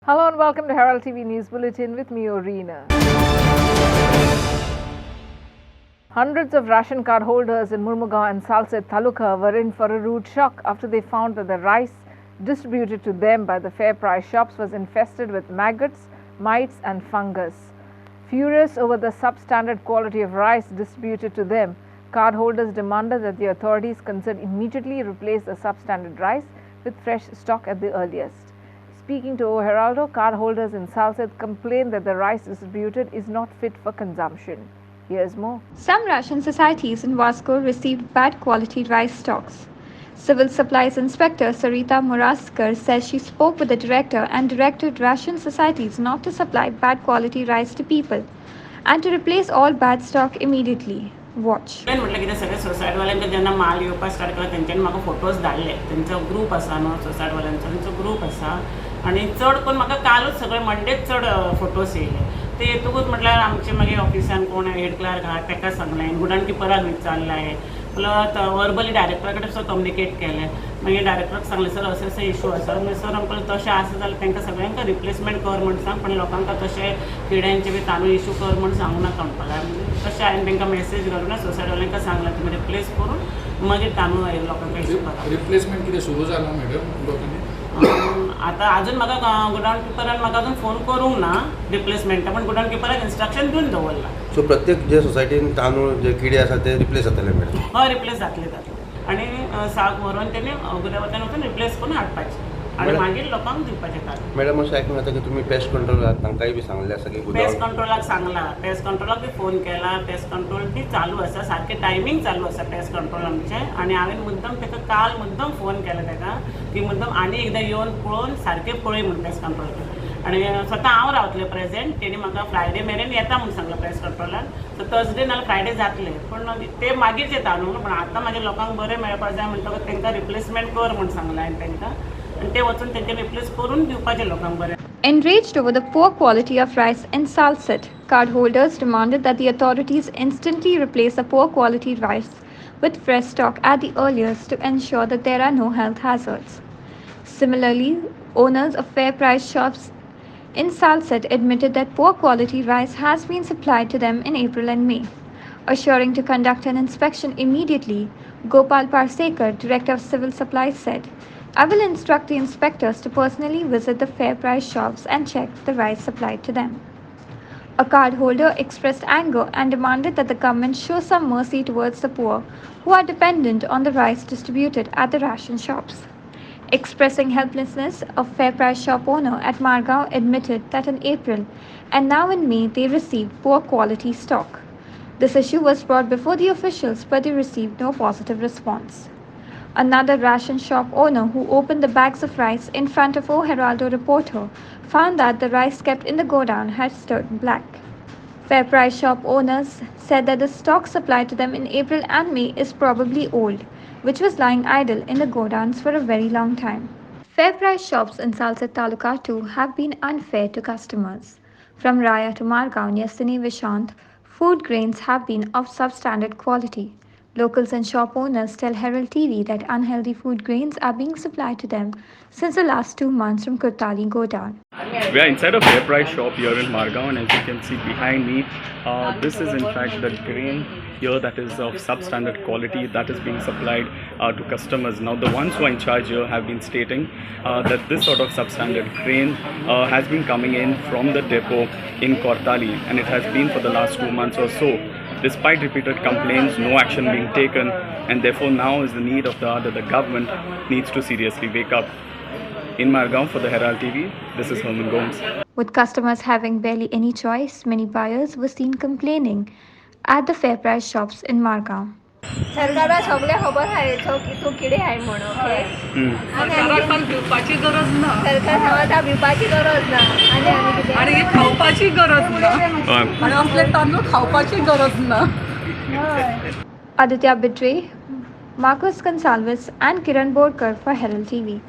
Hello and welcome to Herald TV News Bulletin with me, Orina. Hundreds of ration card holders in Murmugaon and Salset Taluka were in for a rude shock after they found that the rice distributed to them by the fair price shops was infested with maggots, mites and fungus. Furious over the substandard quality of rice distributed to them, cardholders demanded that the authorities concerned immediately replace the substandard rice with fresh stock at the earliest. Speaking to Herald, cardholders in Salset complained that the rice distributed is not fit for consumption. Here's more. Some ration societies in Vasco received bad quality rice stocks. Civil Supplies Inspector Sarita Muraskar says she spoke with the director and directed ration societies not to supply bad quality rice to people and to replace all bad stock immediately. Watch. म्हटलं की सगळे सोसायटीवाल्यांका जेन्ना माल येवपाक start केला तेंच्यांनी म्हाका photos धाडले. तेंचो ग्रूप आसा न्हू सोसायटीवाल्यांचो, तेंचो ग्रूप आसा आनी चड करून म्हाका कालूच सगळे मंडेच चड फोटोज येयले. ते येतकूच म्हटल्यार आमचे मागीर ऑफिसान कोण हेड क्लार्क आहा ताका सांगलें, गुडान किपराक विचारलें, प्लस वर्बली डायरेक्टरा कडेन सुद्दां कम्युनिकेट केलें. मागीर डायरेक्टराक सांगलें सर अशें अशें इशू आसा. सर आमकां तशें आसा जाल्यार तांकां सगळ्यांक रिप्लेसमेंट कर म्हण सांग, पण लोकांक तशें किड्यांचे बी तांदूळ इशू कर म्हण सांगूं नाका म्हणपाक लागलें. तशें हांवें तांकां मेसेज घालून सोसायटीवाल्यांक सांगलां तुमी रिप्लेस करून मागीर तांदूळ लोकांक इशू करा. रिप्लेसमेंट कितें सुरू जाला मॅडम लोकांनी? आता अजून म्हाका गुडाउन किपरान म्हाका अजून फोन करूंक ना रिप्लेसमेंटा, पण गुडाउन किपराक इन्स्ट्रक्शन दिवन दवरला. सो प्रत्येक जे सोसायटीन तांदूळ जे किडे आसा ते रिप्लेस जातले मॅडम? हय रिप्लेस जातले आनी साक व्हरून तेणी गुदावतान वचून रिप्लेस करून हाडपाचें आनी मागीर लोकांक दिवपाचें तांदूळ. मॅडम अशें आयकूंक येता की तुमी पेस्ट कंट्रोल तांकांय बी सांगलें आसा की पेस्ट कंट्रोलाक सांगला, पेस्ट कंट्रोलाक बी फोन केला. पेस्ट कंट्रोल बी चालू आसा, सारकें टायमींग चालू आसा पेस्ट कंट्रोल आमचें. आनी हांवें मुद्दम ताका काल मुद्दम फोन केला ताका की मुद्दम आनी एकदां येवन पळोवन सारकें पळय म्हूण पेस्ट कंट्रोल. आनी स्वता हांव रावतलें प्रेजेंट. तेणी म्हाका फ्रायडे मेरेन येता म्हूण सांगलां प्रेस कंट्रोलान. सो थर्सडे नाल्यार फ्रायडे जातलें, पण ते मागीर येता न्हू. पण आतां म्हाज्या लोकांक बरें मेळपाक जाय म्हणटकच तांकां रिप्लेसमेंट कर म्हूण सांगलां हांवें तांकां, आनी ते वचून तेंचे रिप्लेस करून दिवपाचें लोकांक बरें. Enraged over the poor quality of rice in Salset, cardholders demanded that the authorities instantly replace the poor quality rice with fresh stock at the earliest to ensure that there are no health hazards. Similarly, owners of fair price shops in Salset admitted that poor quality rice has been supplied to them in April and May. Assuring to conduct an inspection immediately, Gopal Parsekar, Director of Civil Supplies, said, "I will instruct the inspectors to personally visit the fair price shops and check the rice supplied to them." A cardholder expressed anger and demanded that the government show some mercy towards the poor who are dependent on the rice distributed at the ration shops. Expressing helplessness, a fair price shop owner at Margaon admitted that in April and now in May they received poor quality stock. This issue was brought before the officials, but they received no positive response. Another ration shop owner who opened the bags of rice in front of a Herald reporter found that the rice kept in the godown had turned black. Fair price shop owners said that the stock supplied to them in April and May is probably old, which was lying idle in the godowns for a very long time. Fair price shops in Salset Taluka too have been unfair to customers. From Raya to Margaon, Yasini Vishant, food grains have been of substandard quality. Locals and shop owners tell Herald TV that unhealthy food grains are being supplied to them since the last 2 months from Kurtali Godown. We are inside a fair price shop here in Margaon, and as you can see behind me, this is in fact the grain here that is of substandard quality that is being supplied to customers. Now the ones who are in charge here have been stating that this sort of substandard grain has been coming in from the depot in Kurtali, and it has been for the last 2 months or so. Despite repeated complaints, no action being taken, and therefore now is the need of the hour that the government needs to seriously wake up. In Margaon for the Herald TV, this is Herman Gomes. With customers having barely any choice, many buyers were seen complaining at the fair price shops in Margaon. सरकाराक सगळें खबर आहा तो किडे आहाय म्हणून, okay. सरकाराक भिवपाची गरज ना. सरकार सांगता भिवपाची गरज ना आनी ही खावपाची गरज ना. आनी असले तांदूळ खावपाची गरज ना. Aditya Bidre, Marcus Gonsalves and Kiran Bodkar for Herald TV.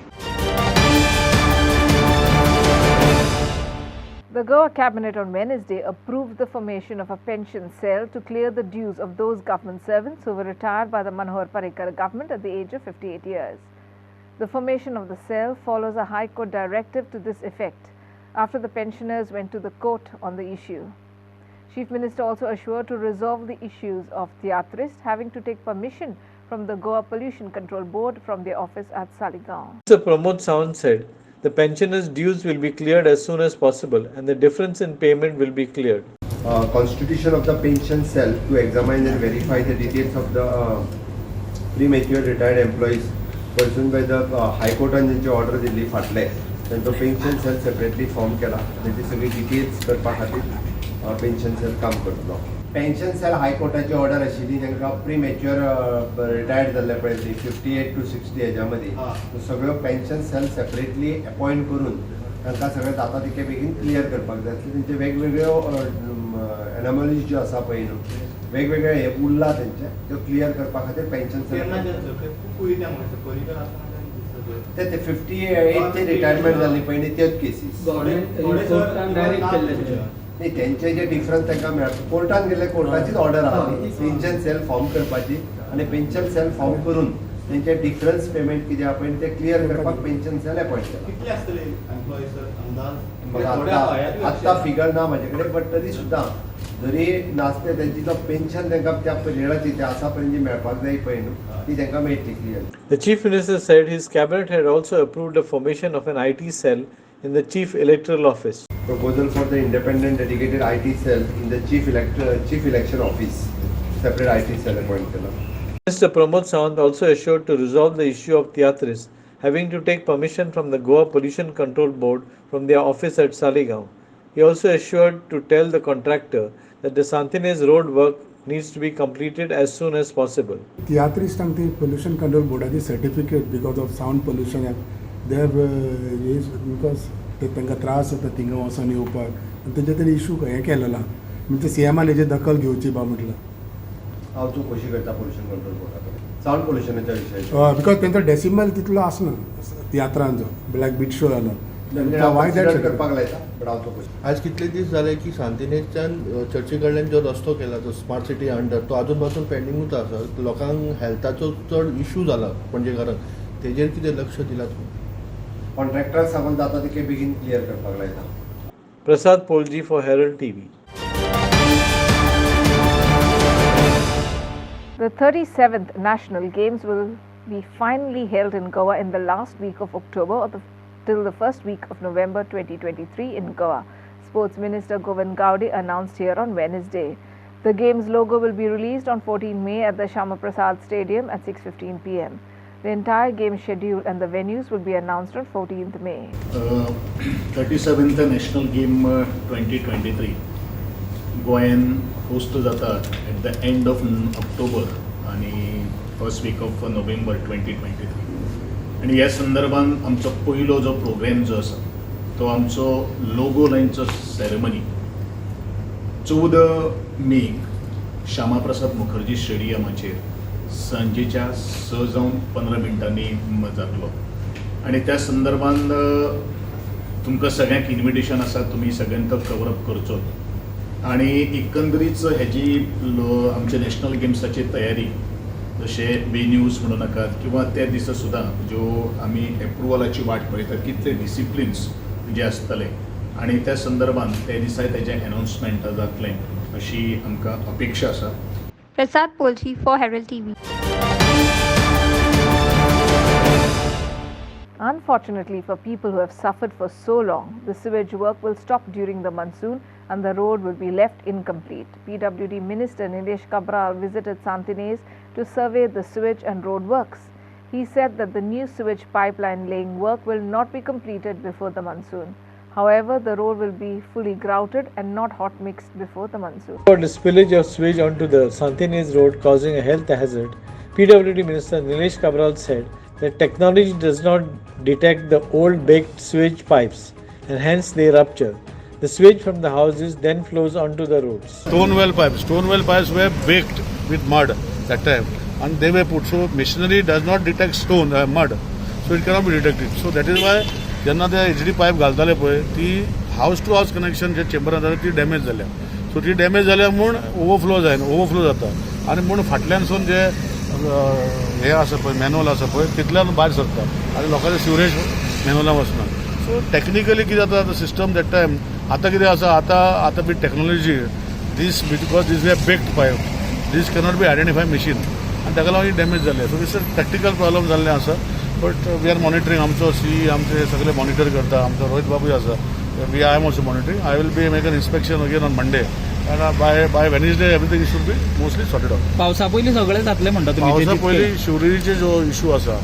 The Goa Cabinet on Wednesday approved the formation of a pension cell to clear the dues of those government servants who were retired by the Manohar Parrikar government at the age of 58 years. The formation of the cell follows a High Court directive to this effect. after the pensioners went to the court on the issue. Chief Minister also assured to resolve the issues of theatrists having to take permission from the Goa Pollution Control Board from their office at Saligaon. Mr. Pramod Sawant said the pensioners' dues will be cleared as soon as possible and the difference in payment will be cleared. Constitution of the pension cell to examine and verify the details of the premature retired employees pursuant by the High Court and ज्यांची order Delhi फाटले त्यांचो pension sale separately form केला त्याची सगळी details करपा खातीर pension sale काम करतलो. पेन्शन सेल हाय कोर्टाची ऑर्डर आशिल्ली तांकां प्रीमॅच्युअर रिटायर्ड जाल्ले पळय 58 to 60 हेज्या मदीं तो सगळो पेन्शन सेल सेपरेटली अपॉइंट करून तांकां सगळें जाता तितके बेगीन क्लियर करपाक जाय. तेंचे वेगवेगळ्यो एनॉमलीज ज्यो आसा पळय न्हू वेगवेगळे हे उरला तेंचे त्यो क्लियर करपा खातीर पेन्शन सेल ते 58 ते रिटायरमेंट जाल्ली पळय न्ही त्योच केसीस नाही त्यांचे जे डिफरन्स तांकां मेळटा कोर्टान गेले कोर्टाचीच ऑर्डर आसली पेन्शन सेल फॉर्म करपाची आनी पेन्शन सेल फॉर्म करून त्यांचे डिफरन्स पेमेंट कितें आहा पळय ते क्लियर करपाक पेन्शन सेल अपॉइंट केला. आत्ता फिगर ना म्हाजे कडेन बट तरी सुद्दां जरी नासते त्यांची जो पेन्शन तांकां त्या पिरियडाची ते आसा पर्यंत जी मेळपाक जाय पळय न्हू ती तांकां मेळटली clear. The Chief Minister said his cabinet had also approved the formation of an IT cell in the Chief Electoral Office. Proposal for the independent dedicated IT cell in the Chief Election Office. Separate IT cell appoint kela. Mr. Pramod Sawant also assured to resolve the issue of theatrists having to take permission from the Goa Pollution Control Board from their office at Saligaon. He also assured to tell the contractor that the Santines road work needs to be completed as soon as possible. Theatrists and the Pollution Control Board has a certificate because of sound pollution. They have because तांकां त्रास जाता थिंगा वचोन येवपाक तेजे तरी issue हें केलेला म्हणजे सीएमान हेजी दखल घेवची बा म्हटलं. हांव तूं कशी करता पोल्युशन कंट्रोल बोर्डा कडेन सावंड पोल्युशनाच्या विशयाचेर बिकॉज तेंचो डेसिमल तितलो आसना तियात्रांचो ब्लॅक बीट शो जालो वाय दॅट करपाक लायता बट हांव तूं कशी. आज कितले दीस जाले की सांतिनेच्यान चर्ची कडल्यान जो रस्तो केला तो स्मार्ट सिटी अंडर तो आजून पासून पेंडिंगूच आसा. लोकांक हेल्थाचो चड इशू जाला पणजेकारांक तेजेर कितें लक्ष दिलां तुमी? कॉन्ट्रॅक्टर सामान जाता तितके बेगीन क्लियर करपाक लायता. Prasad Polji for Herald TV. The 37th National Games will be finally held in Goa in the last week of October till the first week of November 2023 in Goa. Sports Minister Govind Gowdy announced here on Wednesday. The Games logo will be released on 14 May at the Shama Prasad Stadium at 6:15 p.m. The entire game schedule and the venues will be announced on 14th May. 37th National Game 2023 गोंयान host जाता at the end of October आणि first week of November 2023 आणि ह्या संदर्भान आमचो पयलो जो programme जो आसा तो आमचो लोगो लायनचो सेरेमनी 14 मे श्यामाप्रसाद मुखर्जी स्टेडियमाचेर सांजेच्या 6:15 जातलो आणि त्या संदर्भान तुमकां सगळ्यांक इन्विटेशन आसा तुमी सगळ्यांक तो कवर अप करचो आणि एकंदरीत हेजी आमच्या नॅशनल गेम्साची तयारी जशे वेन्यूज म्हणू नाकात किंवा त्या दिसा सुद्दां ज्यो आमी एप्रुवलाची वाट पळयतात कितले डिसिप्लिन्स जे आसतले आणि त्या संदर्भान त्या दिसा तेजें अनाउन्समेंट जातलें अशी आमकां अपेक्षा आसा. Prasad Polji for Herald TV. Unfortunately for people who have suffered for so long, the sewage work will stop during the monsoon and the road will be left incomplete. PWD Minister Nilesh Kabral visited Santines to survey the sewage and road works. He said that the new sewage pipeline laying work will not be completed before the monsoon. However, the road will be fully grouted and not hot mixed before the monsoon. For the spillage of sewage onto the Santines road causing a health hazard, PWD Minister Nilesh Kabral said that technology does not detect the old baked sewage pipes and hence they rupture. The sewage from the houses then flows onto the roads. Stone well pipes were baked with mud that time and they were put. So machinery does not detect mud, so it cannot be detected. So that is why जेन्ना ते HD pipe घालताले पळय ती हावस to हावस connection जे चेंबरान जाता ती डॅमेज जाल्या. सो ती डॅमेज जाल्या म्हूण ओवरफ्लो जाता आनी म्हूण फाटल्यानसून जे हे आसा पळय मॅन्युअल आसा पळय तितल्यान भायर सरता आनी लोकांचे सिवरेज मॅन्युअलान वचना. सो टॅक्निकली कितें जाता द सिस्टम दॅट टायम आतां कितें आसा आतां with technology these because these we baked pipe these cannot be identify machine आनी ताका लागून डॅमेज जाल्ले सो दीस प्रॅक्टिकल प्रॉब्लम जाल्लें आसा बट वी आर मॉनिटरींग आमचो सी आमचे सगळे मॉनिटर करता आमचो रोहित बाबूय आसा I am also monitoring I will be make an inspection again on Monday and by Wednesday everything should be mostly sorted out. पावसा पयलीं सगळें जातलें म्हणटा तुमी. पावसा पयलीं शिवरेजीचे जो इशू आसा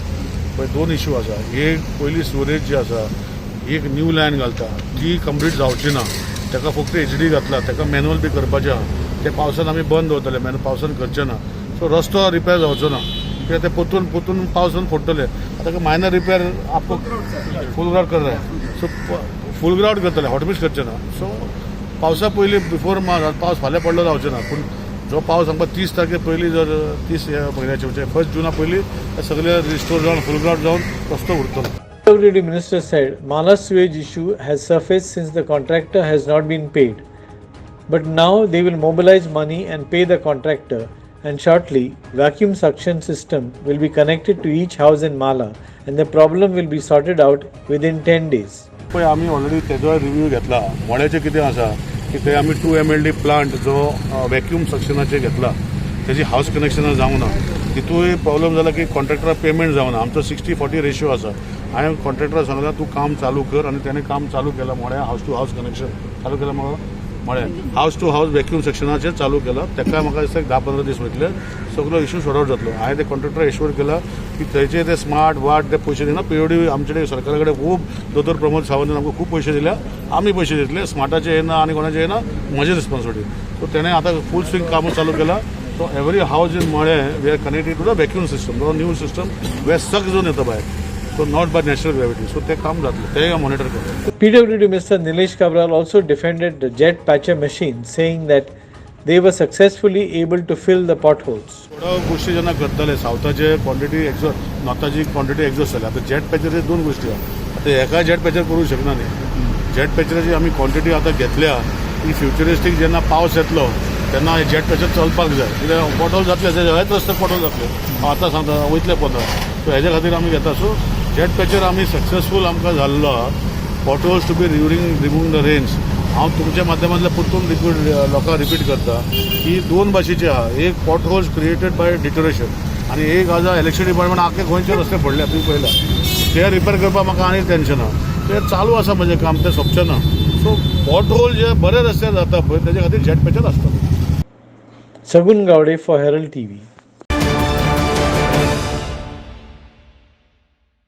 पळय दोन इशू आसा एक पयलीं सिवरेज जी आसा एक न्यू लायन घालता ती कंप्लीट जावची ना ताका फक्त HD घातला ताका मॅन्युअल बी करपाचें आहा ते पावसान आमी बंद दवरतले पावसान करचे ना सो रस्तो रिपेर जावचो ना कित्याक ते पोतून पावसान फोडटले आतां मायनर रिपेर आपको फूल ग्राउंड करता सो फूल ग्राउंड करतले हॉटमिक्स करचे ना सो पावसा पयलीं बिफोर पावस फाल्यां पडलो जावचो ना पूण जो पावस आमकां 30 तारखे पयलीं जर 30 म्हयन्याचे म्हणजे 1 जुना पयलीं सगळे रिस्टोर जावन फूल ग्राउंड जावन रस्तो उरतलो. PWD Minister said Mala's sewage issue has surfaced since the contractor has not been paid. But now they will mobilize money and pay the contractor, and shortly vacuum suction system will be connected to each house in Mala and the problem will be sorted out within 10 days. पळय आमी already तेजो review घेतला मोळ्याचें कितें आसा की थंय आमी 2 MLD plant जो वॅक्यूम सक्शनाचेर घेतला तेजी हावस कनेक्शनां जावंक ना तितूय प्रॉब्लम जाला की कॉन्ट्रॅक्टरा पेमेंट जावना आमचो 60-40 रेशियो आसा हांवें कॉन्ट्रॅक्टराक सांगलां तूं काम चालू कर आनी ताणें काम चालू केलां मोळ्या हावस टू हावस कनेक्शन चालू केलां मोळ्या हावस टू हावस वॅक्यूम सेक्शनाचेर चालू केला ताका म्हाका दिसता 10-15 दीस वयतले सगळो इशू सॉर्ट आउट जातलो हांवें ते कॉन्ट्रॅक्टर एश्योर केला की थंयचे ते स्मार्ट वाट ते पयशे दिना PWD आमचे कडेन सरकारा कडेन खूब दोतोर प्रमोद सावंतान आमकां खूब पयशे दिल्या आमी पयशे दितले स्मार्टाचे येना आनी कोणाचे येना म्हजी रिस्पॉन्सिबिलिटी सो तेणें आतां फूल स्विंग कामूय चालू केला so every house in Mollem we are connected to the vacuum system जो न्यू सिस्टम वे सक जावन येता भायर so not by natural gravity so ते काम जातले ते मॉनिटर करता. PWD Minister Nilesh Kabral also defended the jet patcher machine saying that they were successfully able to fill the potholes. थोड्यो गोष्टी जेन्ना करतले सावथाचे क्वॉन्टिटी एक्झॉस्ट नॉर्थाची क्वॉन्टिटी एक्झॉस्ट जाली आतां जेट पॅचराचे दोन गोष्टी आहा आतां एका जेट पॅचर करूंक शकना न्ही जेट पॅचराची आमी क्वॉन्टिटी आतां घेतल्या ही फ्युचरिस्टीक जेन्ना पावस येतलो तेन्ना जेट पॅचर चलपाक जाय कित्याक पोटोल जातले हेच रस्ते पोटोल जातले आतां सांगता वयतले पोंदा सो हेजे खातीर आमी घेता सो जेट पॅचर आमी सक्सेसफूल आमकां जाल्लो potholes to be remove the rains हांव तुमच्या माध्यमांतल्या परतून लोकांक रिपीट करता की दोन भाशेचे आहा एक पॉटहोल्स क्रिएटेड बाय डिटोरेशन आनी एक आसा इलेक्शन डिपार्टमेंट आख्खे गोंयचे रस्ते पडले तुवें पळयला ते रिपेर करपाक म्हाका आनी टेन्शन आहा ते चालू आसा म्हजें काम तें सोंपचें ना सो पॉटहोल जे बरे रस्ते जाता पळय तेजे खातीर जेट पॅचर आसता. Sagun Gowde for Herald TV.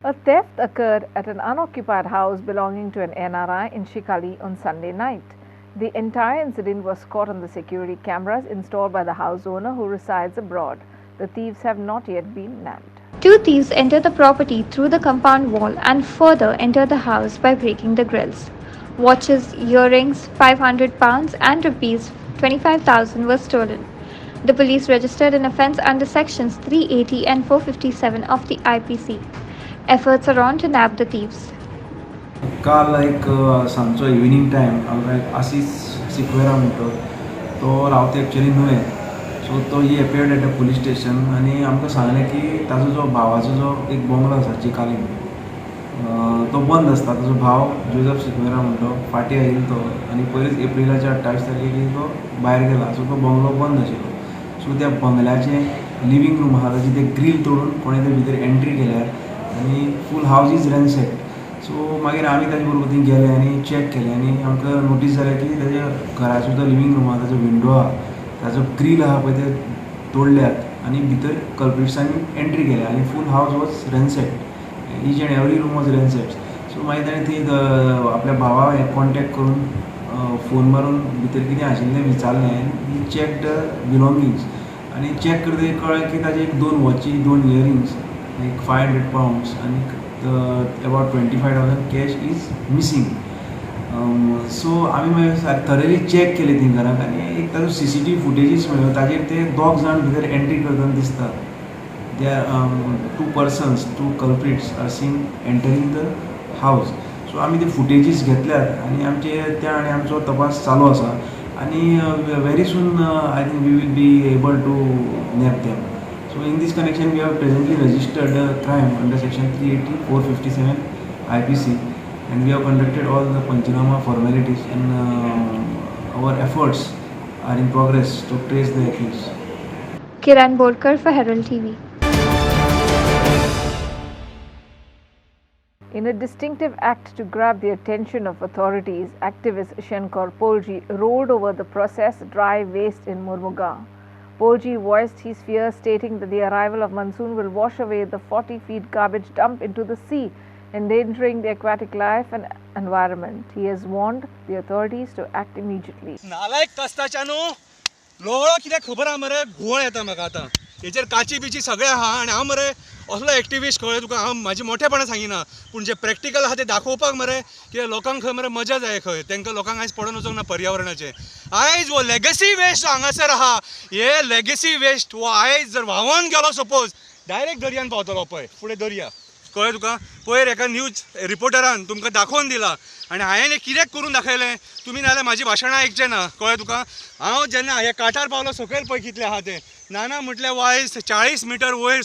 A theft occurred at an unoccupied house belonging to an NRI in Shikali on Sunday night. The entire incident was caught on the security cameras installed by the house owner who resides abroad. The thieves have not yet been nabbed. 2 thieves entered the property through the compound wall and further entered the house by breaking the grills. Watches, earrings, 500 pounds and rupees 25,000 were stolen. The police registered an offence under sections 380 and 457 of the IPC. Efforts are on to nab the thieves. काल एक सांजचो evening time हांव आसीस सिक्वेरा म्हणतो तो रावता actually नुवें so तो he appeared at a police station आनी आमकां सांगलें की ताजो जो भावाचो जो एक बंगलो आसा चिकालीन तो बंद आसता ताजो भाव जोसेफ सिक्वेरा म्हणतो फाटीं आयिल्लो तो आनी पयलींच एप्रिलाच्या 28 तारखेक तो भायर गेला सो तो बंगलो बंद आशिल्लो सो त्या बंगल्याचें लिवींग रूम आहा ताची ते ग्रील तोडून कोणें तरी भितर एंट्री केल्यार आनी फूल हावज इज रॅन्सेक्ड सो मागीर आमी ताजे बरोबर थंय गेले आनी चॅक केलें आनी आमकां नोटीस जालें की ताज्या घराचो जो लिवींग रूम आहा ताजो विंडो आहा ताजो ग्रील आहा पळय ते तोडल्यात आनी भितर कल्प्रिट्सांनी एंट्री केल्या आनी full house was ransacked each and every room was ransacked so मागीर ताणें थंय आपल्या भावाक कॉन्टेक्ट करून फोन मारून भितर कितें आशिल्लें विचारलें आनी चॅक द बिलोंगिंग्स आनी चॅक करतकीर कळ्ळें की ताजे 2 वॉची 2 earrings like 500 pounds and about 25,000 cash is missing. So आमी मागीर थरली चॅक केली थंय घरांत आनी एक ताजो CCTV फुटेजीस मेळ्ळो ताजेर ते 2 जाण भितर एंट्री करतना दिसता they are 2 persons 2 culprits are seen entering the house. So आमी ते फुटेजीस घेतल्यात आनी आमचे त्या आनी आमचो तपास चालू आसा आनी very soon I think we will be able to nab them. So in this connection we have presently registered a crime under section 380 457 IPC and we have conducted all the Panchanama formalities, and our efforts are in progress to trace the accused. Kiran Borkar for Herald TV. In a distinctive act to grab the attention of authorities, activist Shankar Polji rolled over the processed dry waste in Murmugaon. Polji voiced his fears, stating that the arrival of monsoon will wash away the 40-feet garbage dump into the sea, endangering the aquatic life and environment. He has warned the authorities to act immediately. नालायक कस्ताच्या न्हू लोळो कित्याक खबर आहा मरे घुवळ येता म्हाका आतां हेचेर काची बिची सगळें आहा आनी हांव मरे असलो एक्टिविस्ट कळ्ळें तुका हांव म्हाजी मोठेपणां सांगिना पूण जे प्रॅक्टिकल आहा तें दाखोवपाक मरे कित्याक लोकांक खंय मरे मजा जाय खंय तांकां लोकांक आयज पडोवन वचोंक ना पर्यावरणाचें आयज हो लेगसी वेस्ट हांगासर आहा हे लेगसी वेस्ट हो आयज जर व्हांवोन गेलो सपोज डायरेक्ट दर्यान पावतलो पळय फुडें दर्या कळ्ळें तुका पयर एका न्यूज रिपोर्टरान तुमकां दाखोवन दिला आनी हांवें हें कित्याक करून दाखयलें तुमी नाल्यार म्हाजी भाशणां आयकचें ना कळ्ळें तुका हांव जेन्ना हे काठार पावलो सकयल पळय कितलें आहा तें नाना म्हटल्यार हो आयज 40 मिटर वयर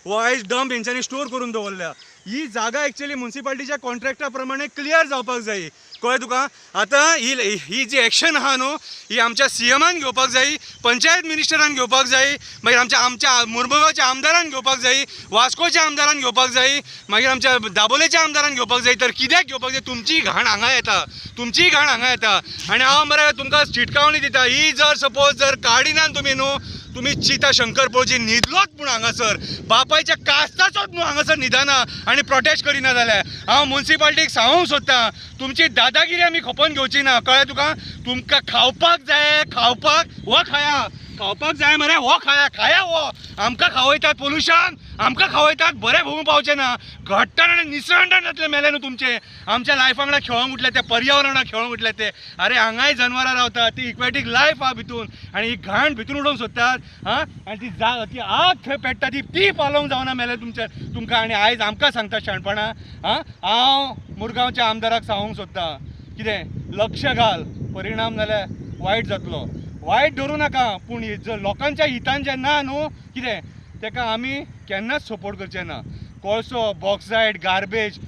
हो आयज डंप हेंच्यांनी स्टोर करून दवरल्या ही जागा एक्चुअली म्युन्सिपालिटीच्या कॉन्ट्रॅक्टा प्रमाणे क्लियर जावपाक जाय कळ्ळें तुका आतां ही जी एक्शन आहा न्हू ही आमच्या सीएमान घेवपाक जाय पंचायत मिनिस्टरान घेवपाक जाय मागीर आमच्या मुरमुगांवच्या आमदारान घेवपाक जाय वास्कोच्या आमदारान घेवपाक जाय मागीर आमच्या दाबोलेच्या आमदारान घेवपाक जाय तर कित्याक घेवपाक जाय तुमची घाण हांगा येता आनी हांव मरे तुमकां चिटकावणी दिता ही जर सपोज जर काडिनात तुमी न्हू तुमी चिता शंकर पळोवची न्हिदलोच पूण हांगासर बापायच्या कास्ताचोच न्हू हांगासर न्हिदना आनी प्रोटेस्ट करिना जाल्यार हांव म्युन्सिपालिटीक सांगूंक सोदतां तुमची दादागिरी आमी खपोवन घेवची ना कळ्ळें तुका तुमकां खावपाक जाय खावपाक हो खाया खावपाक जाय मरे हो खाया हो आमकां खावयतात पोल्युशन आमकां खावयतात बरें भोगूंक पावचें ना घट्टण आनी निसंडण जातले मेले न्हू तुमचे आमच्या लायफा वांगडा खेळोंक उठले ते पर्यावरणा खेळोंक उठले ते अरे हांगाय जनवरां रावतात ती इक्वॅटीक लायफ आहा भितून आनी ही घाण भितून उडोवंक सोदतात आनी ती आग थंय पेट्टा ती पालोवंक जावना मेले तुमकां आनी आयज आमकां सांगता शाणपणां हांव मुरगांवच्या आमदाराक सांगूंक सोदतां कितें लक्ष घाल परिणाम जाल्यार वायट जातलो वायट धरूं नाका पूण जर लोकांच्या हितान जें ना न्हू कितें ताका आमी केन्नाच सपोर्ट करचे ना कोळसो bauxite garbage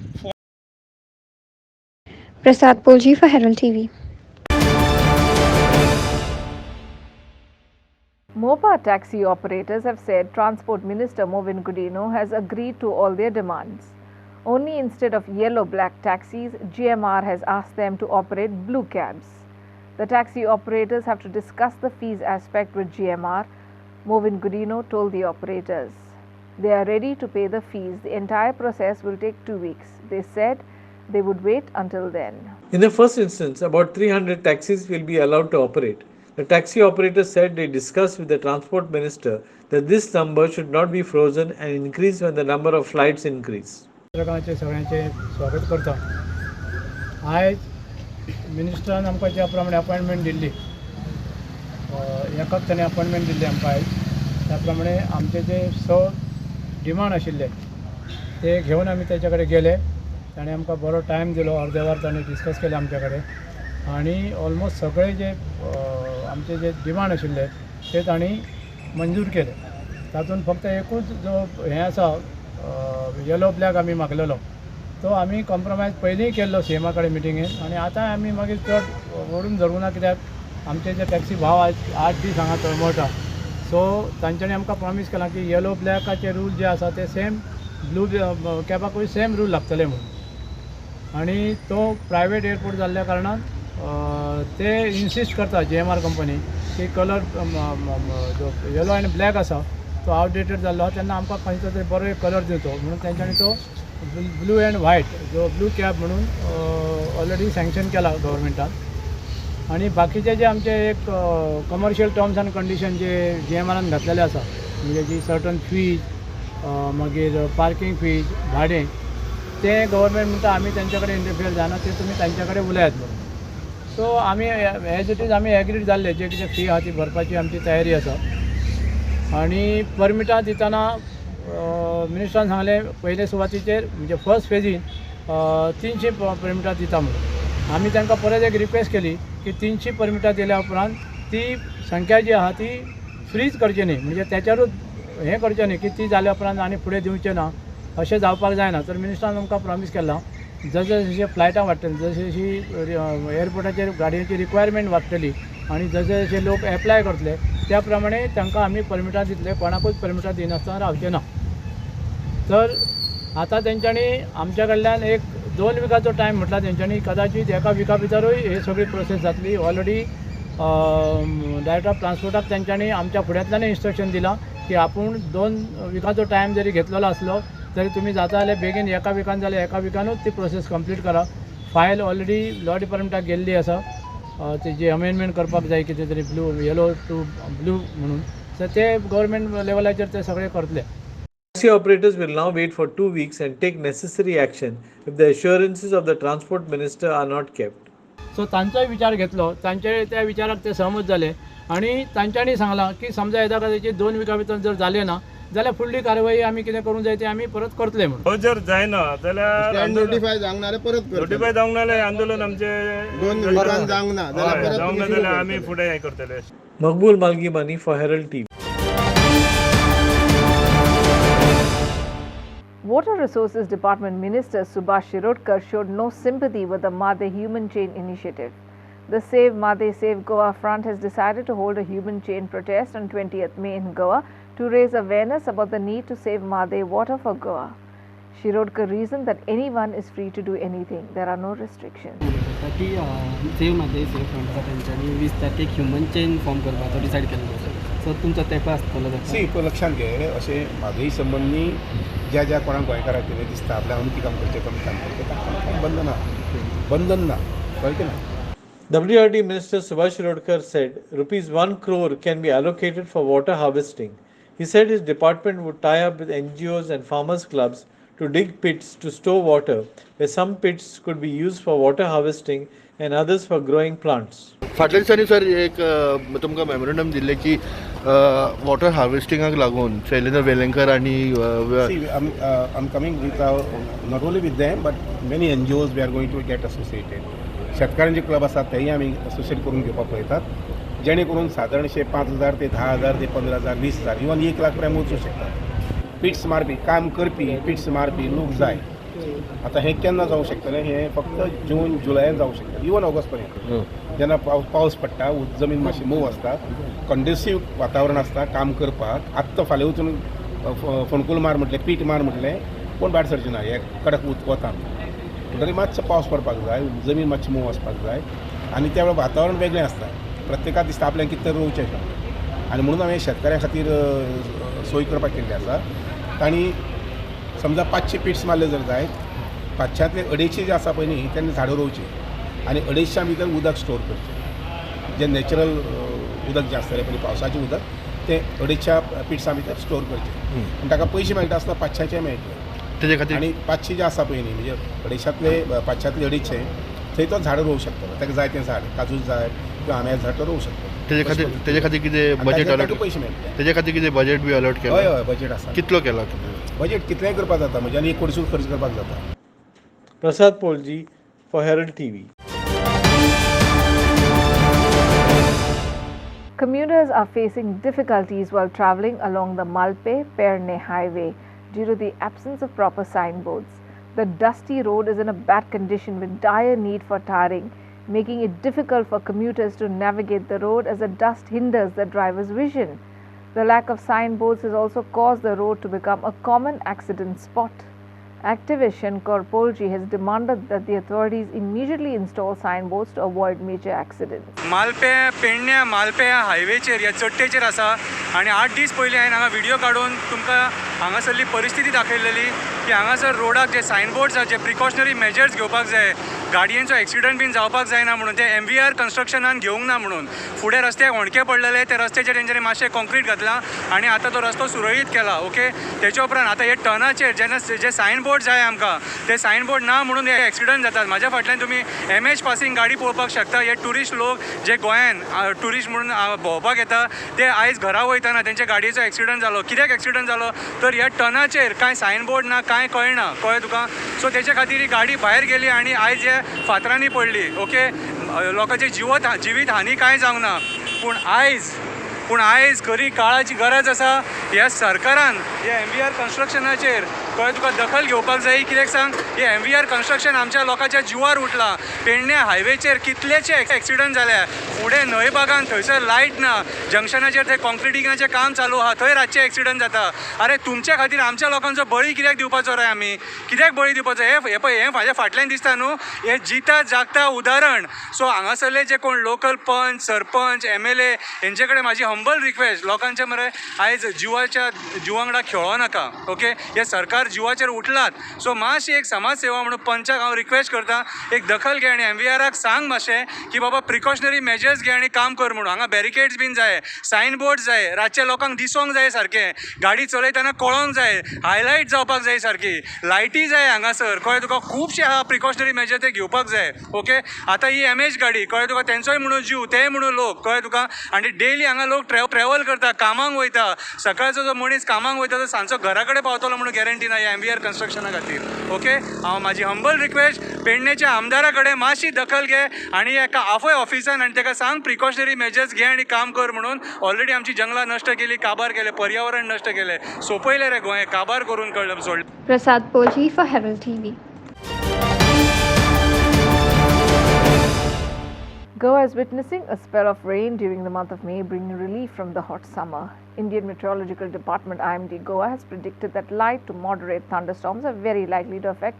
Prasad Polji for Herald TV. Mopa taxi operators have said Transport Minister Movin Gudino has agreed to all their demands. Only instead of yellow-black taxis, GMR has asked them to operate blue cabs. The taxi operators have to discuss the fees aspect with GMR, Movin Gudino told the operators. They are ready to pay the fees. The entire process will take 2 weeks. They said they would wait until then. In the first instance, about 300 taxis will be allowed to operate. The taxi operators said they discussed with the Transport Minister that this number should not be frozen and increase when the number of flights increase. सगळ्यांचे स्वागत करता आयज मिनिस्टरान आमकां ज्या प्रमाणे appointment Delhi एकाक ताणें appointment Delhi आमकां आयज त्या प्रमाणे आमचे जे डिमांड आशिल्ले ते घेवन आमी तेच्या कडेन गेले ताणें आमकां बरो टायम दिलो अर्दे वर ताणें डिस्कस केलें आमच्या कडेन आनी ऑलमोस्ट सगळे जे आमचे जे डिमांड आशिल्ले ते तांणी मंजूर केले तातूंत फक्त एकूच जो हें आसा येलो ब्लॅक आमी मागलेलो तो आमी कॉम्प्रोमायज पयलींय केल्लो सीएमा कडेन मिटिंगेन आनी आतां आमी मागीर चड व्हरून धरूं ना कित्याक आमचे जे टॅक्सी भाव 8 दीस हांगा तळमळटा सो तांच्यांनी आमकां प्रॉमीस केलां की येलो ब्लॅकाचे रूल जे आसा ते सेम ब्लू कॅबाकूय सेम रूल लागतले म्हणून आनी तो प्रायवेट एअरपोर्ट जाल्ल्या कारणान ते इन्सिस्ट करता GMR कंपनी की कलर जो येलो आनी ब्लॅक आसा तो आउटडेटेड जाल्लो आहा तेन्ना आमकां खंयचो तरी बरो एक कलर दिवचो म्हणून तेंच्यांनी तो ब्लू एंड व्हायट जो ब्लू कॅब म्हणून ऑलरेडी सँक्शन केला गव्हर्मेंटान आनी बाकीचे जे आमचे एक कमर्शियल टर्म्स एंड कंडिशन जे GMRन घातलेले आसा म्हणजे जी सर्टन फीज मागीर पार्किंग फीज भाडें ते गव्हर्मेंट म्हणटा आमी तेंच्या कडेन इंटरफियर जायना ते तुमी तेंच्या कडेन उलयात म्हणून सो आमी एज इट इज आमी एग्रीड जाल्ले जे कितें फी आहा ती भरपाची आमची तयारी आसा आनी परमिटां दितना मिनिस्टरान सांगलें पयले सुवातीचेर म्हणजे फर्स्ट फेजीन 300 परमिटां दिता म्हणून आमी तांकां परत एक रिक्वेस्ट केली की 300 परमिटां दिल्या उपरांत ती संख्या जी आहा ती फ्रीज करची न्ही म्हणजे त्याच्यारूच हें करचें न्ही की ती जाल्या उपरांत आनी फुडें दिवचें ना अशें जावपाक जायना तर मिनिस्टरान आमकां प्रॉमीस केला जसे जसे फ्लायटां वाडटली जशी जशी एअरपोर्टाचेर गाडयांची रिक्वायरमेंट वाडटली आणि जसे जसे लोक एप्लाय करतले त्या प्रमाणे तांकां आमी परमिटां दितले, कोणाकूच परमिटां दिनासतना रावचे ना. तर आतां तेंच्यांनी आमच्या कडल्यान एक 2 विकाचो टायम म्हटला तेंच्यांनी, कदाचित एका विका भितरूय ही सगळी प्रोसेस जातली. ऑलरेडी डायरेक्टर ऑफ ट्रान्सपोर्टाक तेंच्यांनी आमच्या फुड्यांतल्यान इन्स्ट्रक्शन दिलां की आपूण 2 विकाचो टायम जरी घेतलेलो आसलो तरी तुम्ही जाता जाल्यार बेगीन एका विकान जाल्यार एका विकानूच ती प्रोसेस कंप्लीट करा. फायल ऑलरेडी लॉ डिपार्टमेंटाक गेल्ली आसा, तेजी अमेंडमेंट करपाक जाय कितें तरी ब्लू येलो टू ब्लू म्हणून, तर ते गव्हर्मेंट लेवलाचेर ते सगळे करतले. Taxi operators will now wait for 2 weeks and take necessary action if the assurances of the transport minister are not kept. So तांचोय विचार घेतलो, तांचे त्या विचाराक ते सहमत जाले आणि तांच्यांनी सांगलां की समजा येता कदाचित 2 विका भितर जर जालें ना जाल्यार फुडली कारवाई आमी कितें करूंक जाय ती आमी परत करतले म्हणून. जर जायना जाल्यार नोटिफाय जावंक ना परत नोटिफाय जावंक ना जाल्यार आंदोलन आमचे 2 विकान जावंक ना जाल्यार आमी फुडें हें करतले. Maqbool Malgimani for Herald TV. Water Resources Department Minister Subhash Shirodkar showed no sympathy with the Malpe Human Chain initiative. The Save Malpe Save Goa front has decided to hold a human chain protest on 20th May in Goa to raise awareness about the need to save Malpe water for Goa. Shirodkar reasoned that anyone is free to do anything. There are no restrictions. Save Malpe save फ्रंटचा तेंच्यांनी 20 तारखेक human chain form करपाचो decide केल्लो. So तुमचो तेंको आसतलो C लक्षात घे अशें म्हादई संबंधी ज्या ज्या कोणाक गोंयकाराक कितें दिसता आपल्या अमकी काम करचें कमी काम करचें तांकां बंधन ना कळ्ळें ना. WRD Minister Subhash Shirodkar said rupees 1 crore can be allocated for water harvesting. He said his department would tie up with NGOs and farmers clubs to dig pits to store water, where some pits could be used for water harvesting and others for growing plants. फाटल्या दिसांनी sir एक तुमकां memorandum दिल्लें की water हार्वेस्टिंगाक लागून शैलेंद्र वेलंकर आनी I'm coming with not only with them but many NGOs we are going to get associated. शेतकारांचे club आसात तेही आमी असोसिएट करून घेवपाक पळयतात जेणे करून सादारणशे 5,000 ते 10,000 ते 15,000 20,000 इवन 1 लाख पर्यंत वचूंक शकता. पिट्स मारपी काम करपी पिट्स मारपी लोक जाय. आता हे केन्ना जावंक शकतलें हे फक्त जून जुलयान जावंक शकता इवन ऑगस्ट पर्यंत जेन्ना पावस पडटा जमीन मातशी मोव आसता कंड्युसीव वातावरण आसता काम करपाक. आत्तां फाल्यां वचून फोणकूल मार म्हटलें पीट मार म्हटलें कोण भायर सरचें ना हे कडक वता तरी मातसो पावस पडपाक जाय जमीन मातशी मोव आसपाक जाय आनी त्या वेळार वातावरण वेगळें आसता. प्रत्येकाक दिसता आपल्याक कितें तरी रोवचें आनी म्हणून हांवें शेतकाऱ्यां खातीर सोय करपाक केल्ली आसा. तांणी समजा 500 पिट्स मारले जर जायत 500तले 250 जे आसा पळय न्ही तेन्ना झाडां रोवची आनी 250 भितर उदक स्टोर करचें जें नॅचरल उदक जें आसतलें पयलीं पावसाचें उदक तें 250 पिट्सां भितर स्टोर करचें आनी ताका पयशे मेळटा आसतना 500चे मेळटले तेजे खातीर. आनी 500 जे आसा पळय न्ही म्हणजे 500तले 250 थंय तो झाड रोवंक शकता ताका जाय तें झाड काजू जाय किंवा आंब्याचें झाड तो रोवंक शकता. तेजे खातीर कितें बजेट अलॉट पयशे मेळटले तेजे खातीर कितें बजेट बी अलॉट केला. हय बजेट आसा. कितलो केला बजेट कितलेंय करपाक जाता म्हणजे आनी 1 कोटी खर्च करपाक जाता. Prasad Polji for Herald TV. Commuters are facing difficulties while travelling along the Malpe Perne highway due to the absence of proper signboards. The dusty road is in a bad condition with dire need for tarring, making it difficult for commuters to navigate the road as the dust hinders the driver's vision. The lack of signboards has also caused the road to become a common accident spot. Activist Shankar Polji has demanded that the authorities immediately install signboards to avoid major accidents. Malpe पेडण्या मालपे ह्या हायवेचेर ह्या चडटेचेर आसा आनी 8 दीस पयलीं हांवें हांगा video काडून तुमकां हांगासरली परिस्थिती दाखयलेली की हांगासर रोडाक जे सायनबोर्ड्स आसा जे प्रिकॉशनरी मेजर्स घेवपाक जाय गाडयांचो एक्सिडंट बीन जावपाक जायना म्हणून ते MVR कन्स्ट्रक्शनान घेवंक ना म्हणून फुडें रस्त्याक होणके पडलेले ते रस्त्याचेर तेंच्यांनी मातशें कॉन्क्रीट घातलां आनी आतां तो रस्तो सुरळीत केला. ओके तेच्या उपरांत आतां हे टर्नाचेर जेन्ना जे सायनबोर्ड जाय आमकां ते सायनबोर्ड ना म्हणून हे एक्सिडंट जातात. म्हाज्या फाटल्यान तुमी MH पासिंग गाडी पळोवपाक शकता. हे ट्युरिस्ट लोक जे गोंयान ट्युरिस्ट म्हणून भोंवपाक येता ते आयज घरा वयताना तेंच्या गाडयेचो एक्सिडंट जालो. कित्याक एक्सिडंट जालो तर ह्या टर्नाचेर कांय सायनबोर्ड ना कांय कळना कळ्ळें तुका. सो तेच्या खातीर ही गाडी भायर गेली आनी आयज हे फातरांनी पडली. ओके लोकांची जिवीत हानी कांय जावंक ना पूण आयज खरी काळाची गरज आसा ह्या सरकारान ह्या MVR कन्स्ट्रक्शनाचेर कळ्ळें तुका दखल घेवपाक जाय कित्याक सांग हे MVR कन्स्ट्रक्शन आमच्या लोकांच्या जिवार उठलां पेडणे हायवेचेर कितलेशे एक्सिडंट जाल्या फुडें न्हंय बागान थंयसर लायट ना जंक्शनाचेर थंय कॉन्क्रिटिंगाचें काम चालू आहा थंय रातचे एक्सिडंट जाता अरे तुमच्या खातीर आमच्या लोकांचो बळी कित्याक दिवपाचो रे आमी कित्याक बळी दिवपाचो हे पळय हे म्हाज्या फाटल्यान दिसता न्हू हे जिता जागता उदाहरण सो हांगासरले जे कोण लोकल पंच सरपंच MLA हेंचे कडेन म्हाजी हंबल रिक्वेस्ट लोकांचे मरे आयज जिवा वांगडा खेळो नाका ओके हे सरकार जिवाचेर उठलात सो मातशी एक समाज सेवा म्हणून पंचाक हांव रिक्वेस्ट करता एक दखल घे आनी MVRाक सांग मातशें की बाबा प्रिकॉशनरी मेजर्स घे आनी काम कर म्हणून हांगा बॅरिकेड्स बीन जाय सायन बोर्ड जाय रातच्या लोकांक दिसोंक जाय सारकें गाडी चलयतना कळोंक जाय हायलायट जावपाक जाय सारकी लायटी जाय हांगासर कळ्ळें तुका खुबशे आहा प्रिकॉशनरी मेजर ते घेवपाक जाय ओके आतां ही MH गाडी कळ्ळें तुका तेंचोय म्हणून जीव तेय म्हणून लोक कळ्ळें तुका आनी डेली हांगा लोक ट्रॅव्हल करता कामाक वयता सकाळचो जो मनीस कामाक वयता तो सांजचो घरा कडेन पावतलो म्हणून गॅरंटी ना ह्या MVR कन्स्ट्रक्शना खातीर ओके हांव म्हाजी हंबल रिक्वेस्ट पेडणेच्या आमदारा कडेन मातशी दखल घे आनी एका आफय ऑफिसान आनी ताका सांग प्रिकॉशनरी मेजर्स घे आनी काम कर म्हणून ऑलरेडी आमची जंगलां नश्ट केली काबार केले पर्यावरण नश्ट केले सोपयले रे गोंय काबार करून कळ्ळें सोडलें. प्रसाद पोजी for Herald TV. Goa is witnessing a spell of rain during the month of May, bringing relief from the hot summer. Indian Meteorological Department IMD Goa has predicted that light to moderate thunderstorms are very likely to affect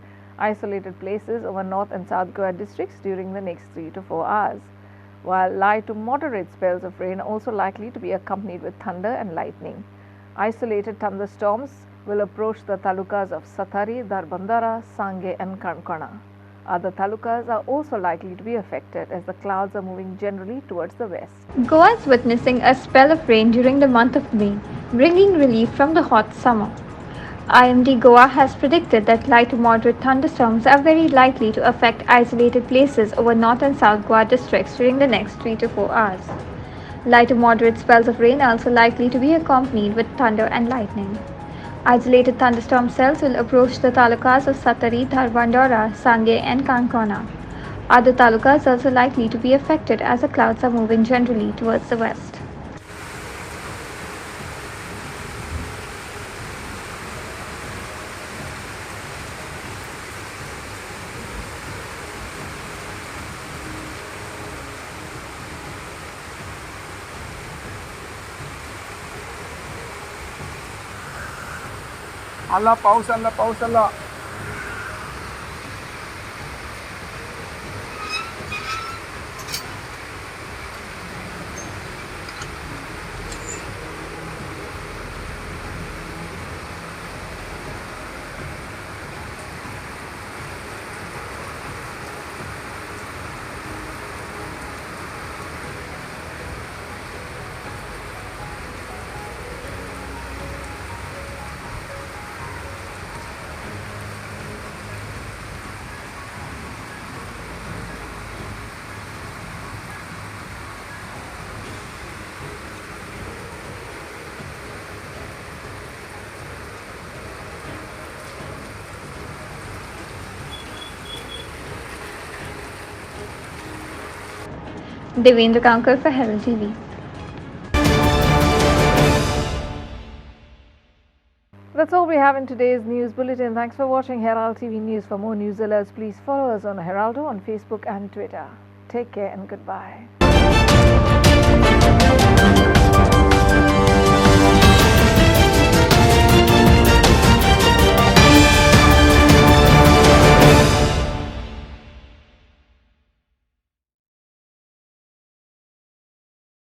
isolated places over North and South Goa districts during the next 3 to 4 hours, while light to moderate spells of rain are also likely to be accompanied with thunder and lightning. Isolated thunderstorms will approach the talukas of Satari, Darbandara, Sange and Kankana. Other talukas are also likely to be affected as the clouds are moving generally towards the west. Goa is witnessing a spell of rain during the month of May, bringing relief from the hot summer. IMD Goa has predicted that light to moderate thunderstorms are very likely to affect isolated places over North and South Goa districts during the next 3 to 4 hours. Light to moderate spells of rain are also likely to be accompanied with thunder and lightning. Isolated thunderstorm cells will approach the talukas of Satari, Dharbandara, Sange and Kankana. Other talukas are also likely to be affected as the clouds are moving generally towards the west. आला पाऊस आला पाऊस आला Devendra Kankar for Herald TV. That's all we have in today's news bulletin. Thanks for watching Herald TV News. For more news alerts, please follow us on Heraldo on Facebook and Twitter. Take care and goodbye.